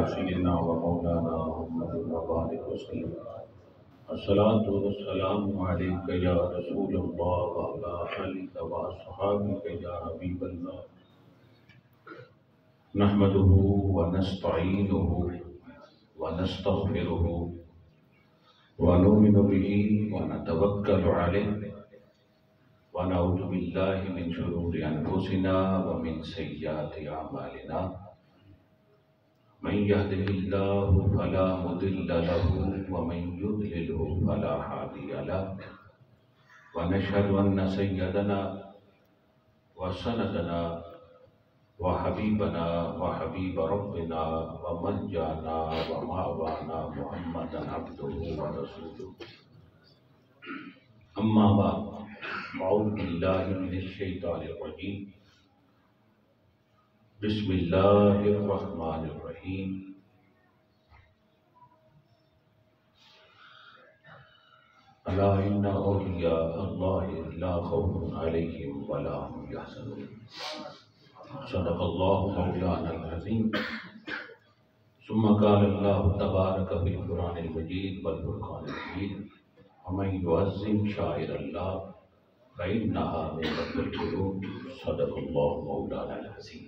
سيدنا ومولانا محمد وبارك وسلم. الصلاة والسلام عليك يا رسول الله وعلى آلك وأصحابك يا حبيب الله. نحمده ونستعينه ونستغفره ونؤمن به ونتوكل عليه ونعوذ بالله من شرور أنفسنا ومن سيئات أعمالنا. من يهده الله فلا مضل له ومن يضلله فلا هادي له. ونشهد أن سيدنا وسندنا وحبيبنا وحبيب ربنا وملجأنا ومأوانا محمدا عبده ورسوله. أما بعد، أعوذ بالله من الشيطان الرجيم. بسم الله الرحمن الرحيم. ألا إن أولياء الله لا خوف عليهم ولا هم يحزنون. صدق الله مولانا العظيم. ثم قال الله تبارك في القرآن المجيد والفرقان المجيد: ومن يعظم شعائر الله فإنها من تقوى القلوب. صدق الله مولانا العظيم.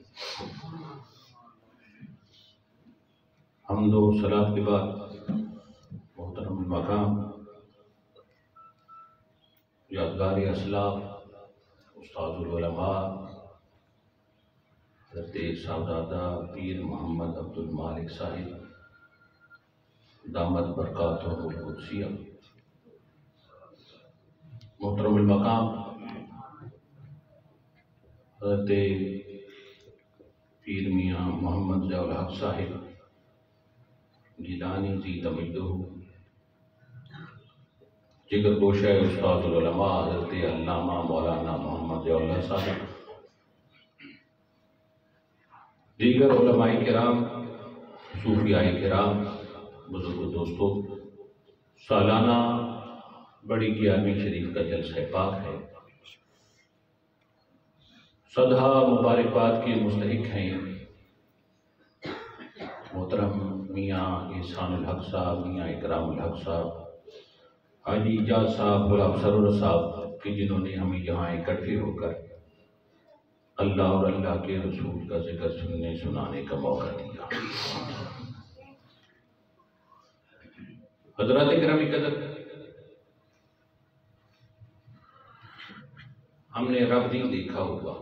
حمد و صلاۃ کے بعد محترم المقام یادگار اسلاف استاد العلماء حضرت صاحبزادہ پیر محمد عبد المالک صاحب دامت برکاتہ القدسیہ، محترم المقام حضرت پیر میاں محمد ضیاء الحق صاحب گیلانی ذی تمجدہ، جگر گوشہ استاد العلماء حضرت علامہ مولانا محمد ضیاء اللہ صاحب، دیگر علماء کرام، صوفیاء کرام، بزرگ دوستو، سالانہ بڑی گیارہویں شریف کا جلسہ پاک ہے. صدہا مبارکباد کے مستحق ہیں محترم میاں احسان الحق صاحب، میاں اکرام الحق صاحب، حاجی اجاز صاحب، غلام سرور صاحب، کہ جنہوں نے ہمیں یہاں اکٹھے ہو کر اللہ اور اللہ کے رسول کا ذکر سننے سنانے کا موقع دیا. حضرات گرامی قدر، ہم نے رب نہیں دیکھا ہوگا،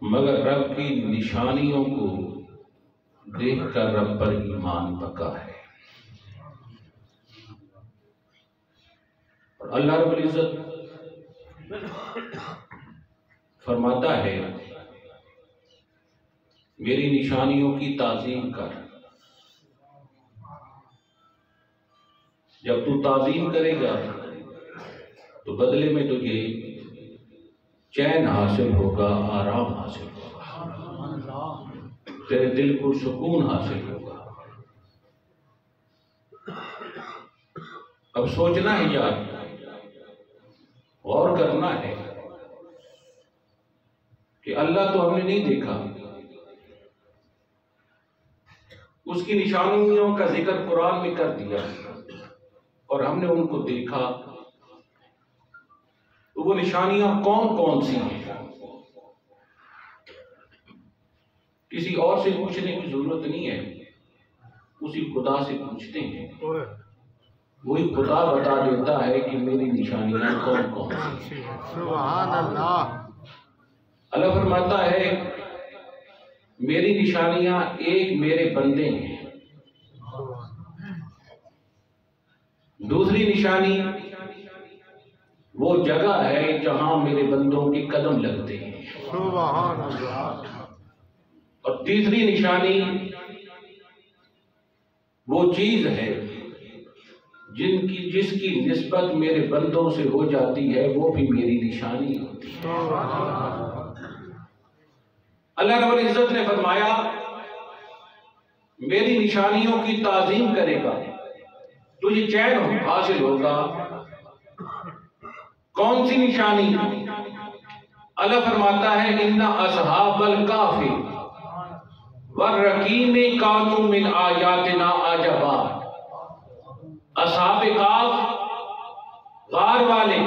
مگر رب کی نشانیوں کو دیکھ کر رب پر ایمان پکا ہے. اور اللہ رب العزت فرماتا ہے میری نشانیوں کی تعظیم کر. جب تو تعظیم کرے گا تو بدلے میں تجھے چین حاصل ہوگا، آرام حاصل ہوگا، تیرے دل کو سکون حاصل ہوگا. اب سوچنا ہے یار، غور کرنا ہے کہ اللہ تو ہم نے نہیں دیکھا، اس کی نشانیوں کا ذکر قرآن میں کر دیا اور ہم نے ان کو دیکھا، تو وہ نشانیاں کون کون سی ہیں؟ کسی اور سے پوچھنے کی ضرورت نہیں ہے، اسی خدا سے پوچھتے ہیں، وہی خدا بتا دیتا ہے کہ میری نشانیاں کون کون سی ہیں. سبحان اللہ. اللہ فرماتا ہے میری نشانیاں ایک میرے بندے ہیں، دوسری نشانی وہ جگہ ہے جہاں میرے بندوں کے قدم لگتے ہیں، سبحان اللہ. اور تیسری نشانی وہ چیز ہے جس کی نسبت میرے بندوں سے ہو جاتی ہے، وہ بھی میری نشانی ہوتی ہے. اللہ رب العزت نے فرمایا میری نشانیوں کی تعظیم کرے گا تجھے چین حاصل ہوگا. کون سی نشانی؟ اللہ فرماتا ہے ان اصحاب الکہف والرقیم کانوا من آیاتنا عجبا. اصحاب کہف غار والے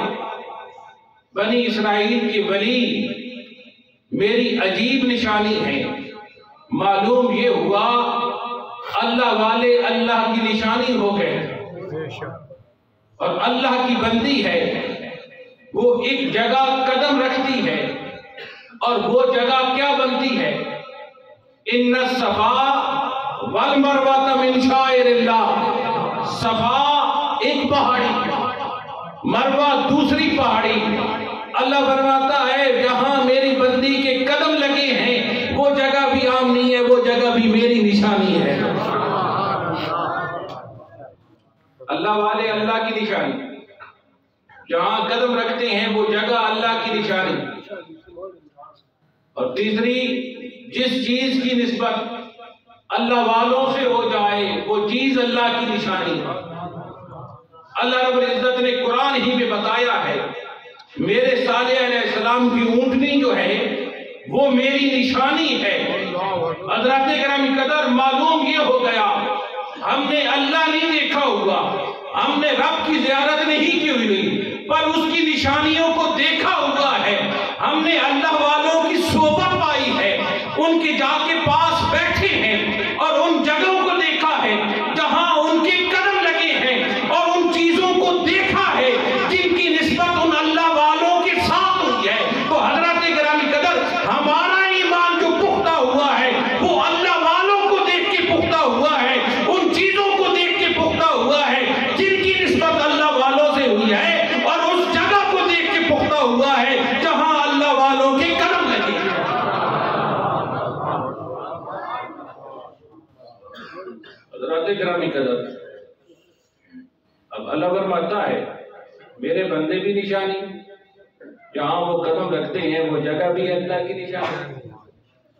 بنی اسرائیل کے ولی میری عجیب نشانی ہے. معلوم یہ ہوا اللہ والے اللہ کی نشانی ہو گئے اور اللہ کی بندی ہے. وہ ایک جگہ قدم رکھتی ہے اور وہ جگہ کیا بنتی ہے؟ ان الصفا والمروہ من شعائر اللہ. صفا ایک پہاڑی، مروہ دوسری پہاڑی. اللہ فرماتا ہے جہاں میری بندی کے قدم لگے ہیں وہ جگہ بھی عام نہیں ہے، وہ جگہ بھی میری نشانی ہے. اللہ والے اللہ کی نشانی، جہاں قدم رکھتے ہیں وہ جگہ اللہ کی نشانی. اور تیسری، جس چیز کی نسبت اللہ والوں سے ہو جائے وہ چیز اللہ کی نشانی ہے. اللہ رب العزت نے قرآن ہی میں بتایا ہے میرے صالح علیہ السلام کی اونٹنی جو ہے وہ میری نشانی ہے. حضرات گرامی قدر، معلوم یہ ہو گیا ہم نے اللہ نہیں دیکھا ہوگا، ہم نے رب کی زیارت نہیں کی ہوئی، پر اس کی نشانیوں کو دیکھا ہوا ہے. ہم نے اللہ والوں کی صحبت پائی ہے، ان کے جا کے پاس بیٹھے ہیں اور ان جگہوں کو دیکھا ہے جہاں ان کے قدم لگے ہیں اور ان چیزوں کو دیکھا ہے جن کی نسبت ان اللہ والوں کے ساتھ ہوئی ہے. تو حضرات گرامی قدر، ہمارا ایمان جو پختہ ہوا ہے وہ اللہ والوں کو دیکھ کے پختہ ہوا ہے، ان چیزوں کو دیکھ کے پختہ ہوا ہے جن کی نسبت اللہ والوں سے ہوئی ہے، اور اس جگہ کو دیکھ کے پختہ ہوا ہے جہاں اللہ والوں کے قدم لگے. حضرات گرامی قدر، اب اللہ فرماتا ہے میرے بندے بھی نشانی، جہاں وہ قدم رکھتے ہیں وہ جگہ بھی اللہ کی نشانی،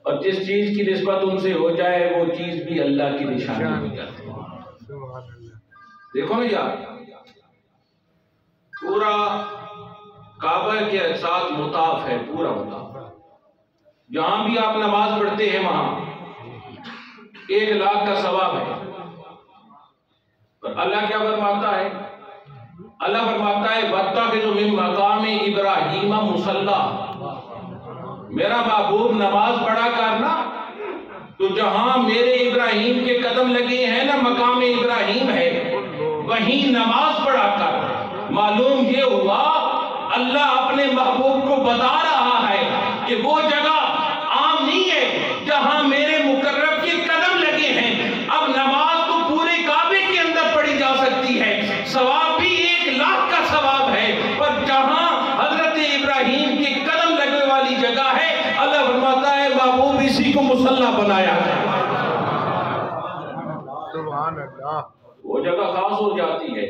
اور جس چیز کی نسبت ان سے ہو جائے وہ چیز بھی اللہ کی نشانی ہو جاتی ہے. دیکھو نا یار، پورا کعبہ کے ساتھ مطاف ہے، پورا مطاف. جہاں بھی آپ نماز پڑھتے ہیں وہاں 1,00,000 کا ثواب ہے. پر اللہ کیا فرماتا ہے؟ اللہ فرماتا ہے وَاتَّخِذُ مِن مَقَامِ إِبْرَاهِيمَ مُصَلًّى. میرا محبوب نماز پڑھا کرنا تو جہاں میرے ابراہیم کے قدم لگے ہیں نا، مقام ابراہیم ہے، وہیں نماز پڑھا کر. معلوم یہ ہوا اللہ اپنے محبوب کو بتا رہا ہے کہ وہ جگہ عام نہیں ہے جہاں میرے مقرب کے قدم لگے ہیں. اب نماز تو پورے کعبے کے اندر پڑھی جا سکتی ہے، ثواب بھی 1,00,000 کا ثواب ہے، پر جہاں حضرت ابراہیم کے قدم لگنے والی جگہ ہے اللہ فرماتا ہے محبوب اسی کو مصلی بنایا ہے. سبحان اللہ. وہ جگہ خاص ہو جاتی ہے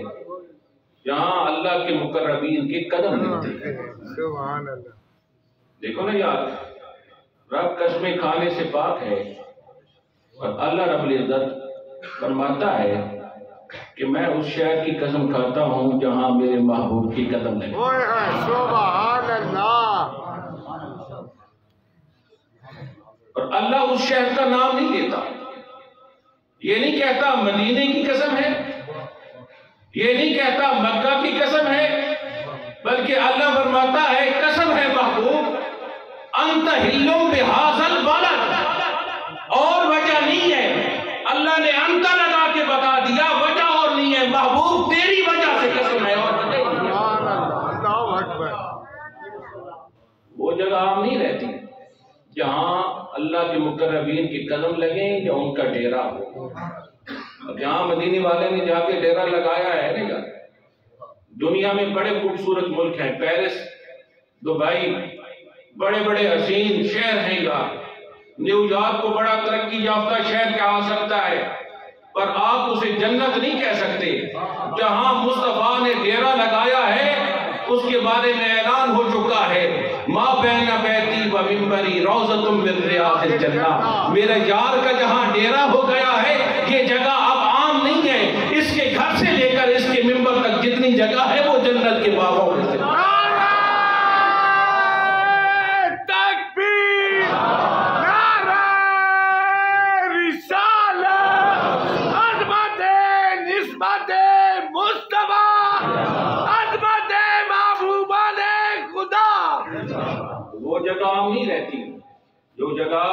جہاں اللہ کے مقربین کے قدم لگتے ہیں. سبحان اللہ. دیکھو نا یار، رب قسمیں کھانے سے پاک ہے، اور اللہ رب العزت فرماتا ہے کہ میں اس شہر کی قسم کھاتا ہوں جہاں میرے محبوب کی قدم لگے. سبحان اللہ. اور اللہ اس شہر کا نام نہیں دیتا، یہ نہیں کہتا مدینے کی قسم ہے، یہ نہیں کہتا مکہ کی قسم ہے، بلکہ اللہ فرماتا ہے قسم ہے محبوب انت حلم بہذا البلد. اور وجہ نہیں ہے، اللہ نے انت لگا کے بتا دیا، وجہ اور نہیں ہے. محبوب تیری وجہ سے قسم ہے اور وجہ نہیں ہے. اللہ اکبر. وہ جگہ عام نہیں رہتی جہاں اللہ کے مقربین کے قدم لگیں یا ان کا ڈیرا ہو. اب جہاں مدینے والے نے جا کے ڈیرا لگایا ہے نا یار، دنیا میں بڑے خوبصورت ملک ہیں، پیرس، دبئی، بڑے بڑے حسین شہر ہیں یار. نیو یارک کو بڑا ترقی یافتہ شہر کہا سکتا ہے، پر آپ اسے جنت نہیں کہہ سکتے. جہاں مصطفیٰ نے ڈیرا لگایا ہے اس کے بارے میں اعلان ہو چکا ہے ما بین بیتی و منبری روضۃ من ریاض الجنہ. میرے یار کا جہاں ڈیرا ہو گیا ہے یہ جگہ اب عام نہیں ہے، اس کے گھر سے لے کر اس کے منبر تک جتنی جگہ ہے وہ جنت کے باغوں میں سے. جو جگہ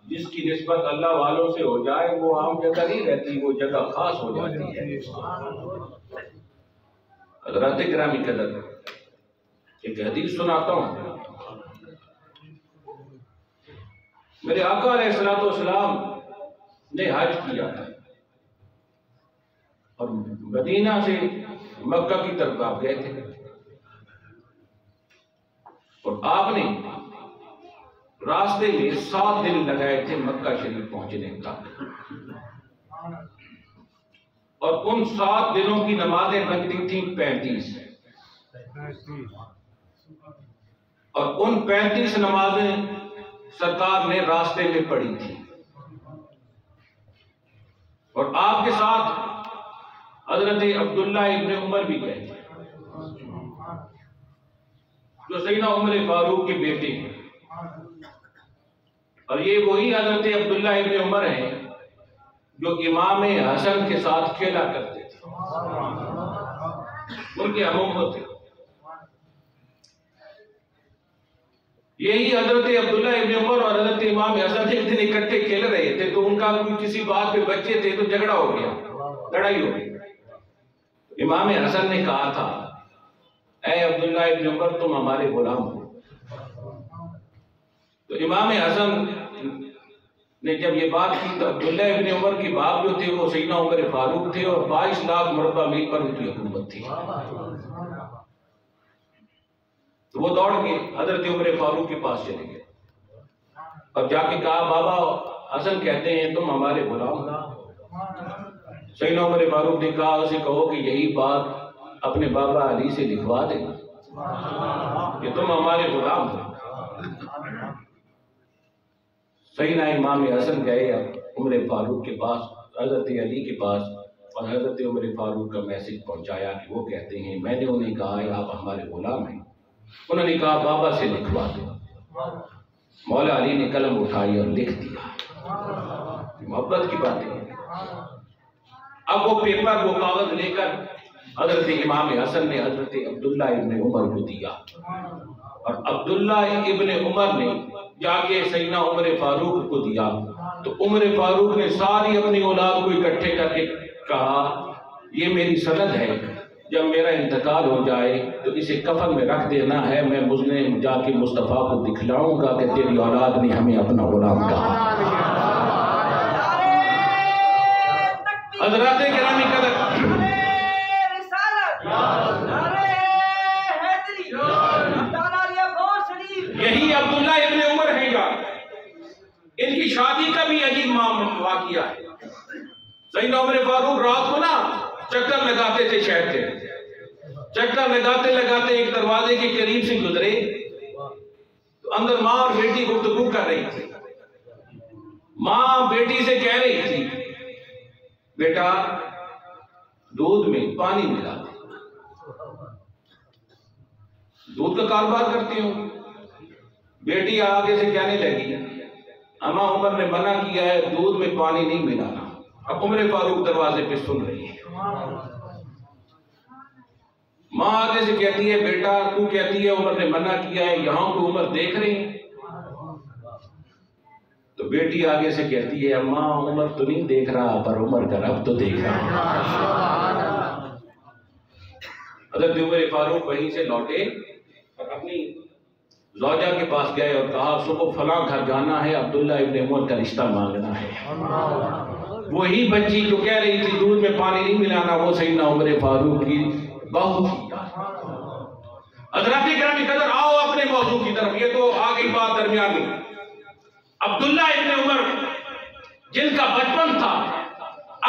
جس کی نسبت اللہ والوں سے ہو جائے وہ عام جگہ نہیں رہتی، وہ جگہ خاص ہو جاتی ہے۔ حضرات گرامی قدر، ایک حدیث سناتا ہوں۔ میرے آقا علیہ الصلوۃ والسلام نے حج کیا تھا اور مدینہ سے مکہ کی طرف آپ گئے تھے، اور آپ نے راستے میں 7 دن لگائے تھے مکہ شریف پہنچنے تک، اور ان 7 دنوں کی نمازیں بنتی تھیں 35، اور ان 35 نمازیں سرکار نے راستے میں پڑھی تھی، اور آپ کے ساتھ حضرت عبداللہ ابن عمر بھی گئے تھے جو سیدنا عمر فاروق کے بیٹے ہیں، اور یہ وہی حضرت عبداللہ ابن عمر ہیں جو امام حسن کے ساتھ کھیلا کرتے تھے، ان کے ہم تھے۔ یہی حضرت عبداللہ ابن عمر اور حضرت امام حسن ایک دن اکٹھے کھیل رہے تھے، تو ان کا کسی بات پہ بچے تھے تو جھگڑا ہو گیا، لڑائی ہو گئی۔ امام حسن نے کہا تھا، اے عبداللہ ابن عمر تم ہمارے غلام ہو۔ تو امام حسن نے جب یہ بات کی تو عبداللہ ابن عمر کے باپ جو تھے وہ سیدنا عمر فاروق تھے، اور 22 لاکھ مربع میل پر ان کی حکومت تھی۔ تو وہ دوڑ کے حضرت عمر فاروق کے پاس چلے گئے اور جا کے کہا، بابا حسن کہتے ہیں تم ہمارے غلام ہو۔ سیدنا عمر فاروق نے کہا، اسے کہو کہ یہی بات اپنے بابا علی سے لکھوا دیں کہ تم ہمارے غلام ہو۔ سیدنا امام حسن گئے عمر فاروق کے پاس، حضرت علی کے پاس، اور حضرت عمر فاروق کا میسج پہنچایا کہ وہ کہتے ہیں میں نے انہیں کہا ہے آپ ہمارے غلام ہیں۔ انہوں نے کہا بابا سے لکھوا دو۔ مولا علی نے قلم اٹھائی اور لکھ دیا۔ محبت کی باتیں ہیں۔ اب وہ پیپر، وہ کاغذ لے کر حضرت امام حسن نے حضرت عبداللہ ابن عمر کو دیا، اور عبداللہ ابن عمر نے جا کے سیدنا عمر فاروق کو دیا۔ تو عمر فاروق نے ساری اپنی اولاد کو اکٹھے کر کے کہا، یہ میری سند ہے، جب میرا انتقال ہو جائے تو اسے کفن میں رکھ دینا ہے، میں مجھے جا کے مصطفیٰ کو دکھلاؤں گا کہ تیری اولاد نے ہمیں اپنا غلام کہا۔ حضرات گرامی قدر، یہی عبداللہ ابن عمر ہیں گا، ان کی شادی کا بھی عجیب واقعہ ہے۔ سیدنا عمر فاروق رات کو نا چکر لگاتے تھے شہر کے، چکر لگاتے لگاتے ایک دروازے کے قریب سے گزرے تو اندر ماں اور بیٹی گفتگو کر رہی تھی۔ ماں بیٹی سے کہہ رہی تھی، بیٹا دودھ میں پانی ملا دے، دودھ کا کاروبار کرتی ہوں۔ بیٹی آگے سے کہنے لگی، اماں عمر نے منع کیا ہے دودھ میں پانی نہیں ملانا۔ اب عمر فاروق دروازے پہ سن رہی ہے۔ ماں آگے سے کہتی ہے، بیٹا تو کہتی ہے عمر نے منع کیا ہے، یہاں کو عمر دیکھ رہی ہیں؟ تو بیٹی آگے سے کہتی ہے، اماں عمر تو نہیں دیکھ رہا پر عمر کا رب تو دیکھ رہا۔ حضرت عمر فاروق وہیں سے لوٹے اور اپنی زوجہ کے پاس گئے اور کہا، صبح فلاں گھر جانا ہے، عبداللہ ابن عمر کا رشتہ مانگنا ہے۔ وہی بچی جو کہہ رہی تھی دودھ میں پانی نہیں ملانا، وہ سیدنا عمر فاروق کی بہو تھی۔ حضرات گرامی قدر، آؤ اپنے موضوع کی طرف، یہ تو آگئی بات درمیان میں۔ عبداللہ ابن عمر جن کا بچپن تھا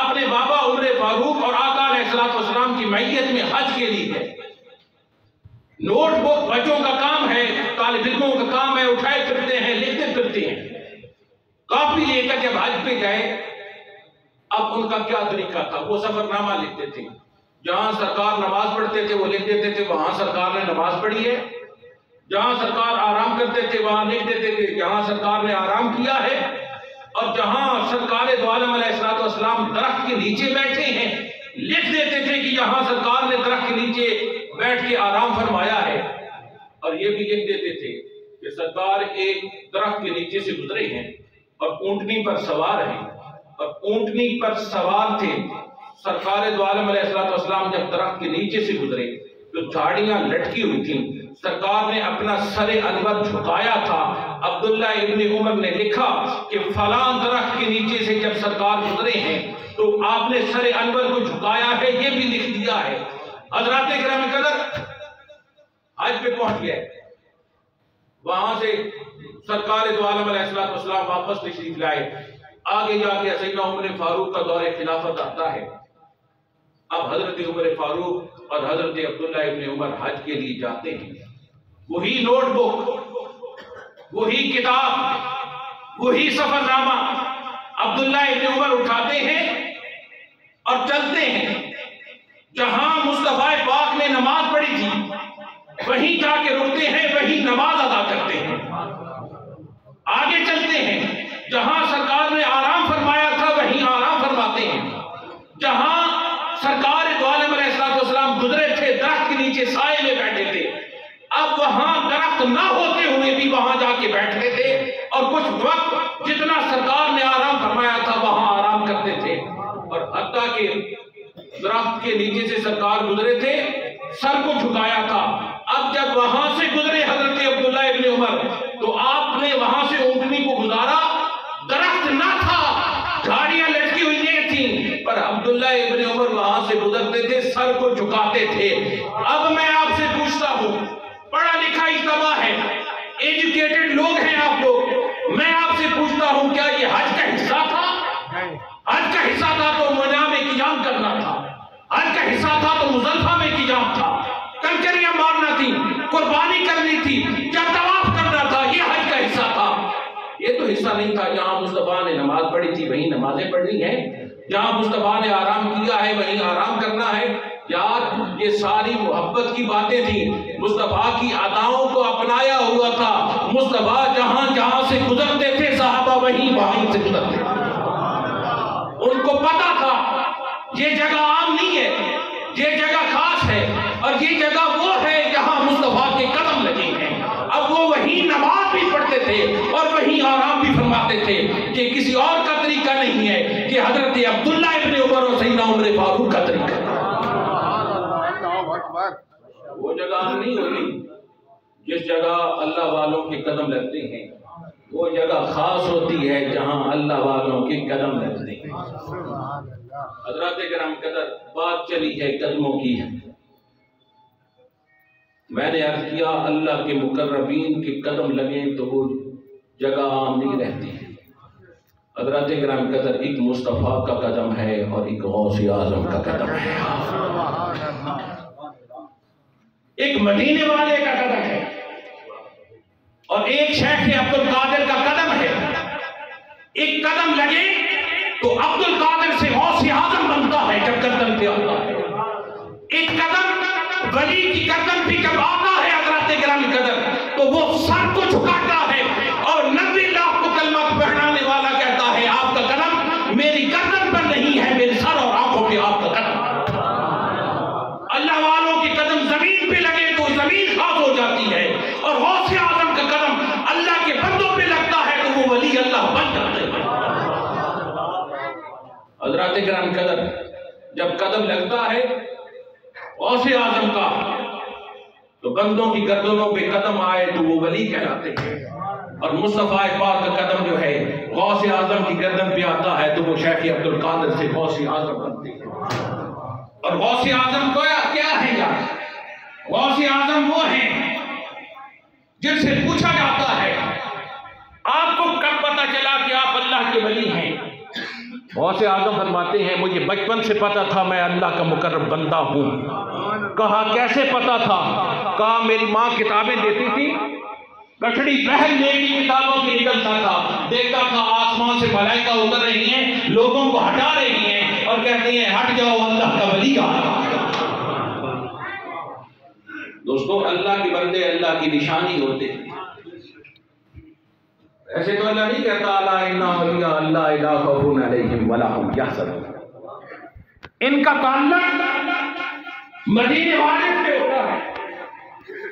اپنے بابا عمر فاروق اور آقا علیہ الصلوۃ والسلام کی معیت میں حج کے لیے ہے۔ نوٹ بک بچوں کا کام ہے، طالب علموں کا کام ہے، اٹھائے پھرتے ہیں، لکھتے پھرتے ہیں۔ کاپی لے کر جب حج پہ گئے، اب ان کا کیا طریقہ تھا، وہ سفر نامہ لکھتے تھے۔ جہاں سرکار نماز پڑھتے تھے وہ لکھ دیتے تھے وہاں سرکار نے نماز پڑھی ہے، جہاں سرکار آرام کرتے تھے وہاں لکھ دیتے تھے جہاں سرکار نے آرام کیا ہے، اور جہاں سرکار دو عالم علیہ الصلوۃ والسلام درخت کے نیچے بیٹھے ہیں لکھ دیتے تھے کہ یہاں سرکار نے درخت کے نیچے بیٹھ کے آرام فرمایا ہے، اور یہ بھی لکھ دیتے تھے کہ سرکار ایک درخت کے نیچے سے گزرے ہیں اور اونٹنی پر سوار ہیں، اور اونٹنی پر سوار تھے۔ سرکار دو عالم علیہ السلام جب درخت کے نیچے سے گزرے تو جھاڑیاں لٹکی ہوئی تھیں، سرکار نے اپنا سر انور جھکایا تھا۔ عبداللہ ابن عمر نے لکھا کہ فلاں درخت کے نیچے سے جب سرکار گزرے ہیں تو آپ نے سر انور کو جھکایا ہے، یہ بھی لکھ دیا ہے۔ حضرات کرام قدر حج پہ پہنچ گئے، وہاں سے سرکار دو عالم علیہ السلام واپس تشریف لائے۔ آگے جا کے سیدنا عمر فاروق کا دور خلافت آتا ہے۔ اب حضرت عمر فاروق اور حضرت عبداللہ ابن عمر حج کے لیے جاتے ہیں۔ وہی نوٹ بک، وہی کتاب، وہی سفر نامہ عبداللہ ابن عمر اٹھاتے ہیں اور چلتے ہیں۔ جہاں مصطفیٰ پاک نے نماز پڑھی تھی وہیں جا کے رکتے ہیں، وہیں نماز ادا کرتے ہیں۔ آگے چلتے ہیں، جہاں سرکار نے آرام فرمایا تھا وہیں آرام فرماتے ہیں۔ جہاں سرکار دو عالم علیہ السلام گزرے تھے درخت کے نیچے سائے میں بیٹھے تھے، اب وہاں درخت نہ ہوتے ہوئے بھی وہاں جا کے بیٹھتے تھے، اور کچھ وقت جتنا سرکار نے آرام فرمایا تھا وہاں آرام کرتے تھے۔ اور حتیٰ کہ درخت کے نیچے سے سرکار گزرے تھے، سر کو جھکایا تھا۔ اب جب وہاں سے گزرے حضرت عبداللہ ابن عمر تو آپ نے وہاں سے اونٹنی کو گزارا، درخت نہ تھا، جھاڑیاں لٹکی ہوئی نہیں تھیں، پر عبداللہ ابن عمر وہاں سے گزرتے تھے، سر کو جھکاتے تھے۔ اب میں آپ سے پوچھتا ہوں، پڑھا لکھا اجتماع ہے، ایجوکیٹڈ لوگ ہیں آپ لوگ، میں آپ سے پوچھتا ہوں کیا یہ حج کا حصہ تھا؟ حج کا حصہ تھا تو منی میں قیام کرنا تھا، حج کا حصہ تھا تو مزدلفہ میں قیام تھا، کنکریاں مارنا تھی، قربانی کرنی تھی، کیا طواف کرنا تھا، یہ حج کا حصہ تھا۔ یہ تو حصہ نہیں تھا۔ جہاں مصطفیٰ نے نماز پڑھی تھی وہیں نمازیں پڑھنی ہیں، جہاں مصطفیٰ نے آرام کیا ہے وہیں آرام کرنا ہے۔ یار یہ ساری محبت کی باتیں تھیں، مصطفیٰ کی اداؤں کو اپنایا ہوا تھا۔ مصطفیٰ جہاں جہاں سے گزرتے تھے صحابہ وہیں سے گزرتے تھے۔ ان کو پتا تھا یہ جگہ عام نہیں ہے، یہ جگہ خاص ہے، اور یہ جگہ وہ ہے جہاں مصطفیٰ کے قدم لگے ہیں۔ اب وہ وہیں نماز بھی پڑھتے تھے اور وہیں آرام بھی فرماتے تھے۔ یہ کسی اور کا طریقہ نہیں ہے، یہ حضرت عبداللہ ابن عمر اور سیدنا عمر فاروق کا طریقہ ہے۔ وہ جگہ عام نہیں ہوتی، جس جگہ اللہ والوں کے قدم لگتے ہیں وہ جگہ خاص ہوتی ہے جہاں اللہ والوں کے قدم لگتے ہیں۔ حضرات کرام قدر، بات چلی ہے قدموں کی، میں نے عرض کیا اللہ کے مقربین کے قدم لگیں تو وہ جگہ عام نہیں رہتی۔ حضرات کرام قدر، ایک مصطفیٰ کا قدم ہے اور ایک غوث اعظم کا قدم ہے، ایک مدینے والے کا قدم ہے اور ایک شیخ عبد القادر کا قدم ہے۔ ایک قدم لگے تو عبد القادر سے غوث اعظم بنتا ہے جب قدم پہ آتا ہے۔ ایک قدم ولی کی قدم بھی جب آتا ہے حضرات کرام قدر تو وہ سر کو جھکاتا ہے اور 90 لاکھ کو کلمہ پڑھانے والا کہتا ہے آپ کا قدم میری گردن پر نہیں ہے، میرے سر اور آنکھوں پہ آپ کا قدم۔ اللہ والوں کے قدم زمین پہ لگے تو زمین خاص ہو جاتی ہے، اور غوث اعظم کا قدم اللہ کے بندوں پہ لگتا ہے تو وہ ولی اللہ بن جاتے ہیں۔ حضرات کرام قدر، جب قدم لگتا ہے غوث اعظم کا تو بندوں کی گردنوں پہ قدم آئے تو وہ ولی کہلاتے ہیں، اور مصطفیٰ پاک کا قدم جو ہے غوث اعظم کی گردن پہ آتا ہے تو وہ شیخ عبد القادر سے غوث اعظم بنتے ہیں۔ اور غوث اعظم کیا ہے یار؟ غوث اعظم وہ ہیں جن سے پوچھا جاتا ہے آپ کو کب پتا چلا کہ آپ اللہ کے ولی ہیں؟ غوث اعظم فرماتے ہیں مجھے بچپن سے پتا تھا میں اللہ کا مقرب بندہ ہوں۔ کہا کیسے پتا تھا؟ کہا میری ماں کتابیں دیتی تھی، کٹڑی پہن میری کتابوں کی نکلتا تھا، دیکھتا تھا آسمان سے ملائکہ اتر رہی ہیں، لوگوں کو ہٹا رہی ہیں اور کہتی ہیں ہٹ جاؤ اللہ کا ولی آ رہا ہے۔ دوستو اللہ کے بندے اللہ کی نشانی ہوتے ہیں۔ ایسے تو اللہ نہیں کہتا الا ان اولیاء اللہ لا خوف علیہم ولا هم یحزنون۔ ان کا تعلق مدینے والے سے ہوتا ہے،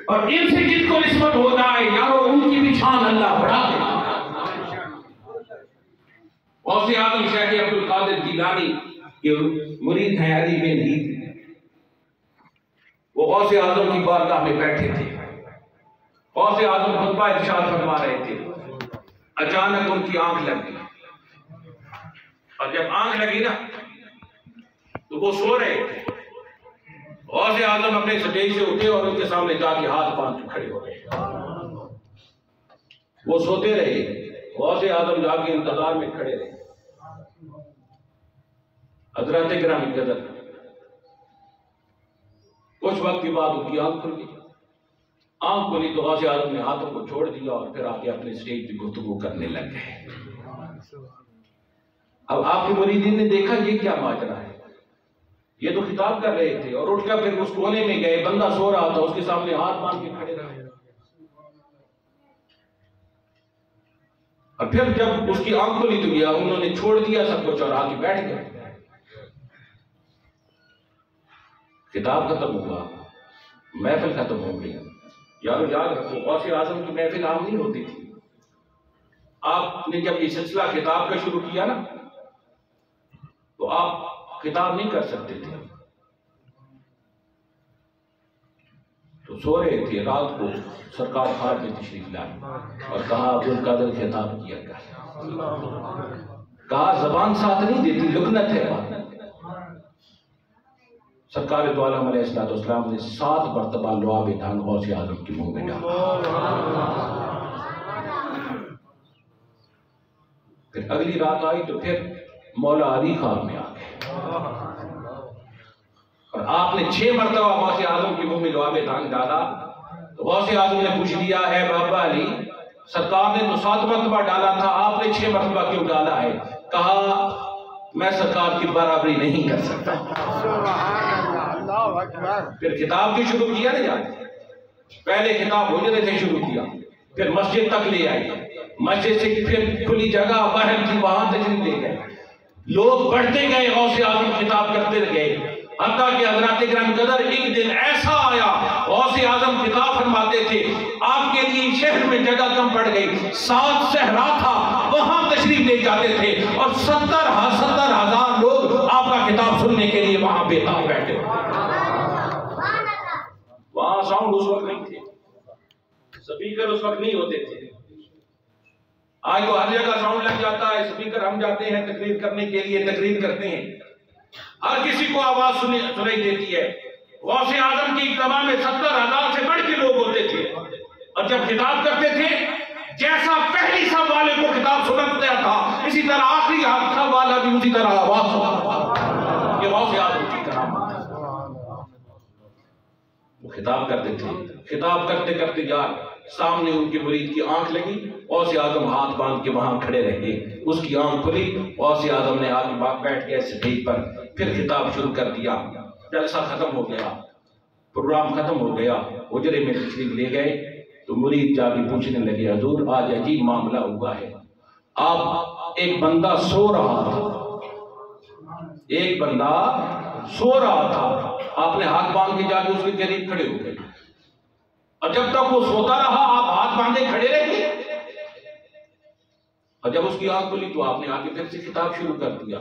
اور ان سے جس کو نسبت ہو جائے یارو ان کی بھی شان اللہ بڑھا دے. غوث اعظم شیخ عبد القادر جیلانی کے مرید ہیں علی بن ہید. وہ غوث اعظم کی بارگاہ میں بیٹھے تھے. غوث اعظم خطبہ ارشاد فرما رہے تھے. اچانک ان کی آنکھ لگ گئی, اور جب آنکھ لگی نا تو وہ سو رہے تھے. غوث اعظم اپنے سٹیج سے اٹھے اور ان کے سامنے جا کے ہاتھ باندھ کے کھڑے ہو گئے. وہ سوتے رہے, غوث اعظم جا کے انتظار میں کھڑے رہے. حضرات گرامی قدر, کچھ وقت کے بعد ان کی آنکھ کھل گئی. آنکھ کھلی تو غوث اعظم نے ہاتھوں کو چھوڑ دیا اور پھر آ کے اپنے اسٹیج پہ گفتگو کرنے لگ گئے. اب آپ کے مریدین نے دیکھا یہ کیا ماجرا ہے, یہ تو خطاب کر رہے تھے اور اٹھ کر پھر اس کونے میں گئے. بندہ سو رہا تھا, اس کے سامنے ہاتھ باندھ کے کھڑے رہے. اور پھر جب اس کی آنکھ کھلی تو گیا, انہوں نے چھوڑ دیا سب کچھ اور آ کے بیٹھ گئے. خطاب ختم ہوا, محفل ختم ہو گئی. یارو یاد رکھو, غوث اعظم کی محفل عام نہیں ہوتی تھی. آپ نے جب یہ سلسلہ خطاب کا شروع کیا نا تو آپ خطاب نہیں کر سکتے تھے, تو سو رہے تھے. رات کو سرکار خارج میں تشریف لائے اور کہا عبد القادر خطاب کیا گیا. کہا زبان ساتھ نہیں دیتی, لکنت ہے بات. سرکار دو عالم علیہ السلام نے 7 مرتبہ لعاب دان غوث اعظم کے منہ میں ڈالا. پھر اگلی رات آئی تو پھر مولا علی خواب میں آ گئے اور آپ نے 6 مرتبہ غوث اعظم کے منہ میں لعاب دان ڈالا. تو غوث اعظم نے پوچھ لیا, ہے بابا علی, سرکار نے تو 7 مرتبہ ڈالا تھا, آپ نے 6 مرتبہ کیوں ڈالا ہے؟ کہا میں سرکار کی برابری نہیں کر سکتا. پھر خطاب کی شروع کیا نا یار. پہلے خطاب حجرے سے شروع کیا, پھر مسجد تک لے آئی, مسجد سے پھر کھلی جگہ باہر تھی وہاں تشریف لے گئے. لوگ بڑھتے گئے, غوث اعظم خطاب کرتے گئے, حتیٰ کہ حضرات گرامی قدر ایک دن ایسا آیا غوث اعظم خطاب فرماتے تھے آپ کے لیے شہر میں جگہ کم پڑ گئی, 7 صحرا تھا وہاں تشریف لے جاتے تھے اور 70,000 لوگ آپ کا خطاب سننے کے لیے وہاں بیٹھے بیٹھے. وہاں ساؤنڈ اس وقت نہیں تھے, سپیکر اس وقت نہیں ہوتے تھے. آج تو ہر جگہ ساؤنڈ لگ جاتا ہے, سپیکر ہم جاتے ہیں تقریر کرنے کے لیے, تقریر کرتے ہیں, ہر کسی کو آواز سنائی دیتی ہے. غوث اعظم کی اجتماع میں 70,000 سے بڑھ کے لوگ ہوتے تھے, اور جب خطاب کرتے تھے جیسا پہلی صف والے کو خطاب سنتا تھا اسی طرح آخری صف والا بھی اسی طرح آواز سنتا تھا. یہ غوث اعظم کی کرامت ہے. وہ خطاب کرتے تھے, خطاب کرتے کرتے یار سامنے ان کے مرید کی آنکھ لگی, غوث اعظم ہاتھ باندھ کے وہاں کھڑے رہے. اس کی آنکھ کھلی, غوث اعظم نے آگے بیٹھ گیا سٹیج پر, پھر خطاب شروع کر دیا. جلسہ ختم ہو گیا, پروگرام ختم ہو گیا, حجرے میں تشریف لے گئے تو مرید جا کے پوچھنے لگے, حضور آج عجیب معاملہ ہوا ہے. آپ ایک بندہ سو رہا تھا, ایک بندہ سو رہا تھا, آپ نے ہاتھ باندھ کے جا کے اس کے قریب کھڑے ہو گئے, اور جب تک وہ سوتا رہا آپ ہاتھ باندھے کھڑے رہے, اور جب اس کی آنکھ کھلی تو آپ نے آ کے پھر سے خطاب شروع کر دیا.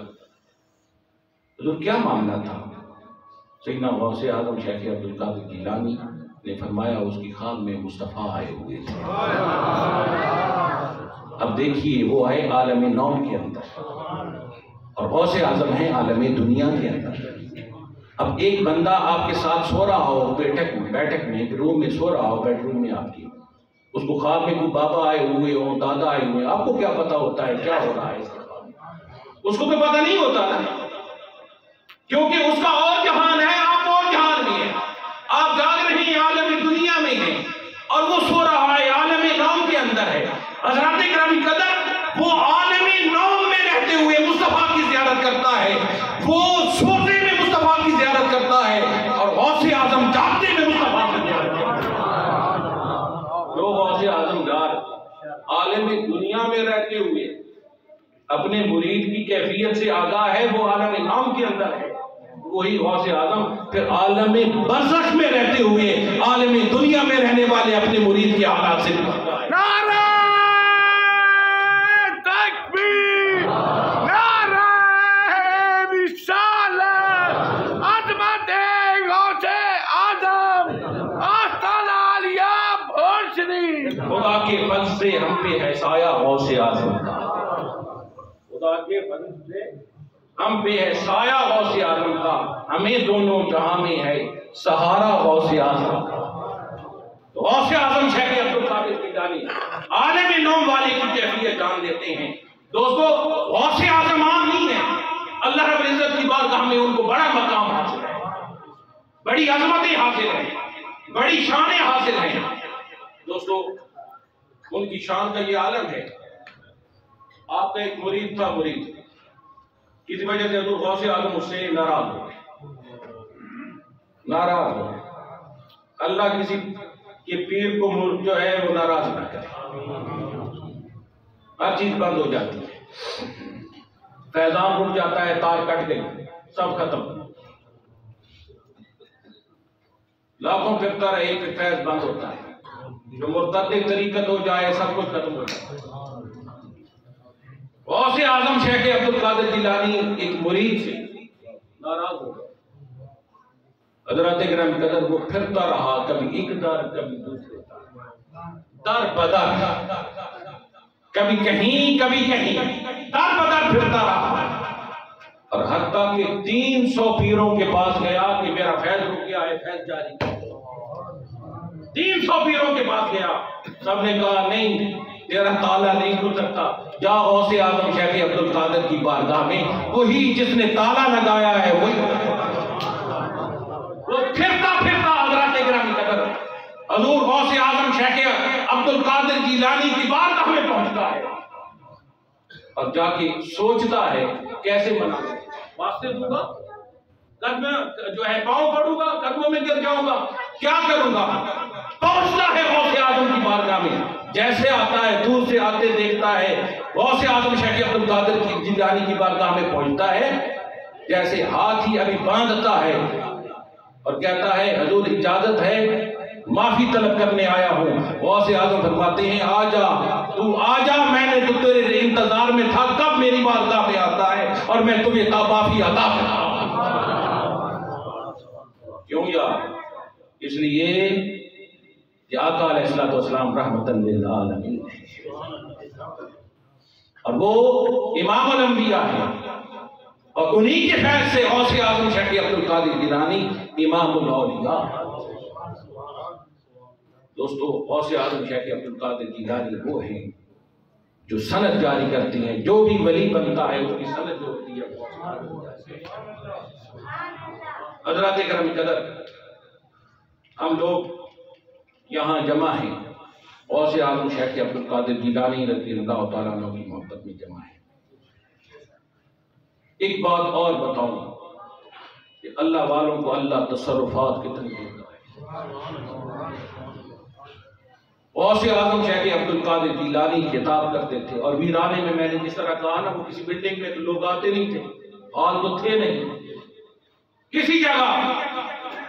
حضور کیا معاملہ تھا؟ سیدنا غوث اعظم شیخ عبد القادر جیلانی نے فرمایا اس کی خواب میں مصطفیٰ آئے ہوئے تھے. اب دیکھیے وہ آئے عالم نوم کے اندر اور غوث اعظم ہیں عالم دنیا کے اندر. اب ایک بندہ آپ کے ساتھ سو رہا ہو بیٹھک میں روم میں سو رہا ہو, بیڈ روم میں آپ کی, اس کو خواب میں کوئی بابا آئے ہوئے ہوں, دادا آئے ہوئے, آپ کو کیا پتا ہوتا ہے کیا ہو رہا ہے اس کے خواب میں؟ اس کو تو پتا نہیں ہوتا نا, کیونکہ اس کا اور جہان ہے, آپ اور جہان میں ہیں. آپ جاگ رہے ہیں عالم دنیا میں ہیں اور وہ سو رہا ہے عالم نوم کے اندر ہے. حضرات گرامی قدر وہ عالم نوم میں رہتے ہوئے مصطفیٰ کی زیارت کرتا ہے, وہ سوتے میں مصطفیٰ کی زیارت کرتا ہے, اور غوث اعظم جاگتے میں مصطفیٰ کی زیارت کرتا ہے. جو غوث اعظم جار عالم دنیا میں رہتے ہوئے اپنے مرید کی کیفیت سے آگاہ ہے, وہ عالم نوم کے اندر ہے. وہی غوث اعظم پھر عالم برزخ میں رہتے ہوئے عالم دنیا میں رہنے والے اپنے مرید کے حالات سے نعرہ تکبیر، نعرہ رسالت، عظمت غوث اعظم آستانہ عالیہ بھوسری۔ خدا کے فضل سے ہم پہ ہے سایہ غوث اعظم کا، خدا کے فضل سے ہم پہ ہے سایہ غوث اعظم کا، ہمیں دونوں جہاں میں ہے سہارا غوث اعظم کا۔ غوث اعظم شیخ عبد القادر جیلانی عالم نوم والے کی کیفیت جان لیتے ہیں۔ دوستو غوث اعظم عام نہیں ہے، اللہ رب العزت کی بارگاہ میں ان کو بڑا مقام حاصل ہے، بڑی عظمتیں حاصل ہیں، بڑی شانیں حاصل ہیں۔ دوستو ان کی شان کا یہ عالم ہے۔ آپ کا ایک مرید تھا، مرید کسی وجہ سے حضور غوث اعظم اس سے ناراض ہو، ناراض ہو۔ اللہ کسی کہ پیر کو جو ہے وہ ناراض نہ کرے، ہر چیز بند ہو جاتی ہے، فیضان رک جاتا ہے، تار کٹ گئی، سب ختم، لاکھوں پھرتا رہے پھر فیض بند ہوتا ہے، جو مرتد طریقت ہو جائے سب کچھ ختم ہو جاتا ہے۔ غوث اعظم شیخ عبد القادر جیلانی ایک مرید سے ناراض ہو گئے، حضرت گرامی قدر وہ پھرتا رہا، کبھی ایک در کبھی دوسرے در بدر، کبھی کہیں کبھی کہیں، در بدر پھرتا رہا، اور حتیٰ کہ 300 پیروں کے پاس گیا کہ میرا فیض رک گیا ہے، فیض جاری کر۔ 300 پیروں کے پاس گیا، سب نے کہا نہیں تیرا تالا نہیں کھل سکتا، جا غوث اعظم شیخ عبد القادر کی بارگاہ میں، وہی جس نے تالا لگایا ہے وہی وہ پھرتا پھرتا حضرت گرامی قدر حضور غوث اعظم شیخ عبد القادر جیلانی کی بارگاہ میں پہنچتا ہے، اور جا کے سوچتا ہے کیسے مناؤں، واسطے دوں گا، قدم جو ہے پاؤں پڑوں گا، قدموں میں گر جاؤں گا، کیا کروں گا؟ پہنچتا ہے غوث اعظم کی بارگاہ میں، جیسے آتا ہے دور سے آتے دیکھتا ہے غوث اعظم شیخ عبد القادر کی جیلانی کی بارگاہ میں پہنچتا ہے، جیسے ہاتھ ہی ابھی باندھتا ہے اور کہتا ہے حضور اجازت ہے، معافی طلب کرنے آیا ہوں۔ غوث اعظم فرماتے ہیں آجا، تو آجا، میں نے تو تیرے انتظار میں تھا، کب میری بارگاہ میں آتا ہے اور میں تمہیں معافی عطا کرتا ہوں۔ کیوں یار؟ اس لیے کہ آقا علیہ السلام رحمت للعالمین ہے، اور وہ امام الانبیاء ہے، اور انہی کے فیض سے غوث اعظم شیخ عبد القادر جیلانی امام الاولیاء۔ دوستو غوث اعظم شیخ عبد القادر جیلانی وہ ہیں جو سند جاری کرتی ہیں، جو بھی ولی بنتا ہے اس کی سند جو ہوتی ہے۔ حضرات کرام قدر، ہم لوگ یہاں جمع ہیں غوث اعظم شیخ عبد القادر جیلانی رضی اللہ تعالیٰ عنہ کی محبت میں جمع ہیں۔ ایک بات اور بتاؤں کہ اللہ والوں کو اللہ تصرفات کتنے دیتا ہے۔ غوث اعظم شیخ عبد القادر جیلانی خطاب کرتے تھے، اور ویرانے میں میں نے جس طرح کہا نا، وہ کسی بلڈنگ میں تو لوگ آتے نہیں تھے، حال تو تھے نہیں، کسی جگہ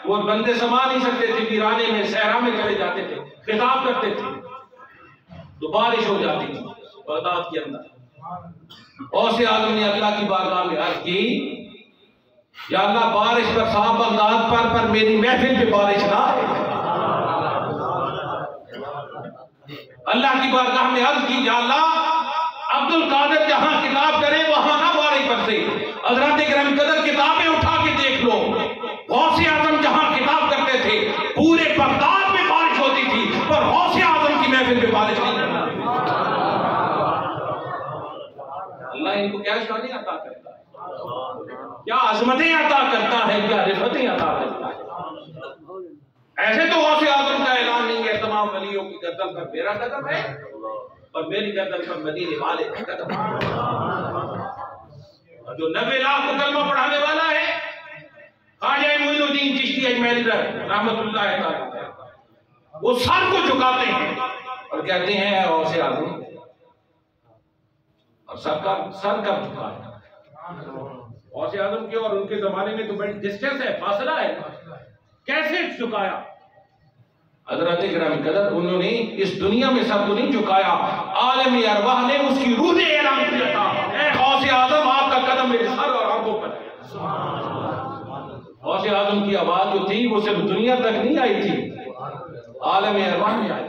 وہ بندے سما نہیں سکتے تھے، ویرانے میں صحرا میں چلے جاتے تھے، خطاب کرتے تھے تو بارش ہو جاتی تھی بغداد کے اندر۔ غوث اعظم نے اللہ کی بارگاہ میں عرض کی، یا اللہ بارش برسا بغداد پر میری محفل پہ بارش نہ آئے۔ اللہ کی بارگاہ میں عرض کی، یا اللہ عبد القادر جہاں کتاب کرے وہاں نہ بارش برسے۔ حضرات کرام قدر کتابیں اٹھا کے دیکھ لو، غوث اعظم جہاں کتاب کرتے تھے پورے بغداد میں بارش ہوتی تھی، پر غوث اعظم کی محفل پہ بارش نہیں کرتا۔ اللہ ان کو کیا شانیں عطا کرتا ہے، کیا عظمتیں عطا کرتا ہے، کیا رفتیں عطا کرتا ہے۔ ایسے تو غوث اعظم کا اعلان نہیں ہے تمام ولیوں کی گردن پر میرا قدم ہے اور میری گردن پر مدینے والے کا قدم ہے، اور جو 90 لاکھ کو کلمہ پڑھانے والا ہے خواجہ معین الدین چشتی اجمیری رحمت اللہ تعالی، وہ سر کو جھکاتے ہیں اور کہتے ہیں اے غوث اعظم، اور سر کب جھکایا؟ غوث اعظم کے اور ان کے زمانے میں تو بڑی ڈسٹینس ہے، فاصلہ ہے، کیسے جھکایا؟ حضرت گرامی قدر انہوں نے اس دنیا میں سب کو نہیں جھکایا، عالم ارواح نے اس کی روح نے اعلان کیا تھا، اے غوث اعظم آپ کا قدم میرے سر اور آنکھوں پر ہے۔ غوث اعظم کی آواز جو تھی وہ صرف دنیا تک نہیں آئی تھی، عالم ارواح میں آئی۔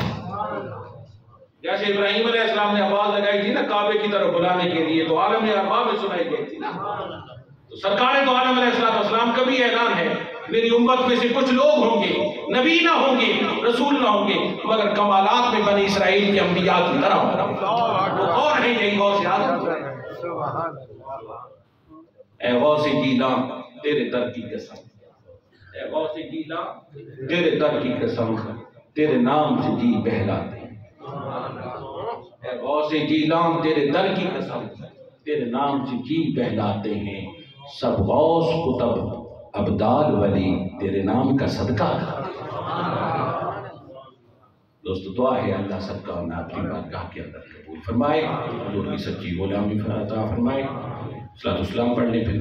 جیسے ابراہیم علیہ السلام نے آواز لگائی تھی نا کعبے کی طرف بلانے کے لیے، تو عالم ارواح میں سنائی گئی تھی نا۔ تو سرکار دو عالم علیہ السلام کا بھی اعلان ہے، میری امت میں سے کچھ لوگ ہوں گے، نبی نہ ہوں گے، رسول نہ ہوں گے، مگر کمالات میں بنی اسرائیل کے انبیاء کی طرح ہوں گے۔ وہ اور ہیں یہی غوث اعظم۔ اے غوث جیلان تیرے در کی قسم، اے غوث جیلان تیرے در کی قسم، تیرے نام سے جی بہلاتے ہیں۔ اے غوث جیلان تیرے در کی قسم، تیرے نام سے جی بہلاتے ہیں، سب غوث قطب ابدال ولی تیرے نام کا صدقہ کھاتے ہیں۔ دوستو دعا ہے اللہ سب کا ہمیں اپنی بارگاہ کے اندر قبول فرمائے، حضور کی سچی غلامی عطا فرمائے۔ صلاۃ والسلام پڑھنے پھر